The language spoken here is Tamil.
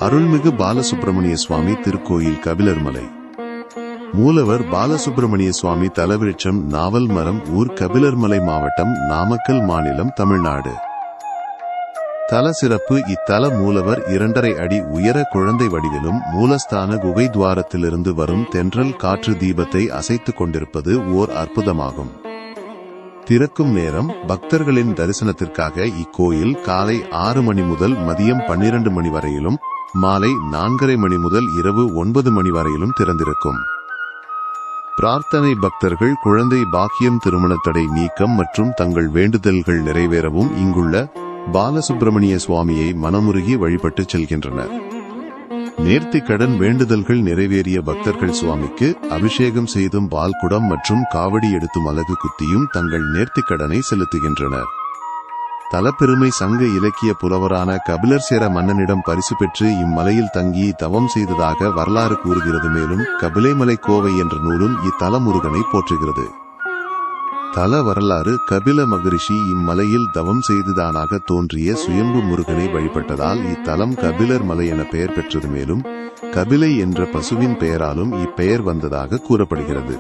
அருள்மிகு பாலசுப்பிரமணிய சுவாமி திருக்கோயில் கபிலர்மலை. மூலவர் பாலசுப்பிரமணிய சுவாமி தலவிருட்சம் நாவல் மரம் ஊர் கபிலர்மலை மாவட்டம் நாமக்கல் மாநிலம் தமிழ்நாடு. தல சிறப்பு. இத்தல மூலவர் 2.5 அடி உயர குழந்தை வடிவிலும் மூலஸ்தான குகை துவாரத்திலிருந்து வரும் தென்றல் காற்று தீபத்தை அசைத்துக் கொண்டிருப்பது ஓர் அற்புதமாகும். திறக்கும் நேரம். பக்தர்களின் தரிசனத்திற்காக இக்கோயில் காலை 6 மணி முதல் மதியம் 12 மணி வரையிலும் மாலை 4:30 மணி முதல் இரவு 9 மணி வரையிலும் திறந்திருக்கும். பிரார்த்தனை. பக்தர்கள் குழந்தை பாக்கியம், திருமண தடை நீக்கம் மற்றும் தங்கள் வேண்டுதல்கள் நிறைவேறவும் இங்குள்ள பாலசுப்பிரமணிய சுவாமியை மனமுருகி வழிபட்டு செல்கின்றனர். நேர்த்திக்கடன் வேண்டுதல்கள் நிறைவேறிய பக்தர்கள் சுவாமிக்கு அபிஷேகம் செய்தும் பால்குடம் மற்றும் காவடி எடுத்தும் அலகு குத்தியும் தங்கள் நேர்த்திக்கடனை செலுத்துகின்றனர். தலப்பெருமை. சங்க இலக்கிய புலவரான கபிலர் சேர மன்னனிடம் பரிசு பெற்று இம்மலையில் தங்கி தவம் செய்ததாக வரலாறு கூறுகிறது. மேலும் கபிலைமலை கோவை என்ற நூலும் இத்தல முருகனை போற்றுகிறது. தல வரலாறு. கபில மகரிஷி இம்மலையில் தவம் செய்துதானாக தோன்றிய சுயம்பு முருகனை வழிபட்டதால் இத்தலம் கபிலர் மலை என பெயர் பெற்றது. மேலும் கபிலை என்ற பசுவின் பெயராலும் இப்பெயர் வந்ததாக கூறப்படுகிறது.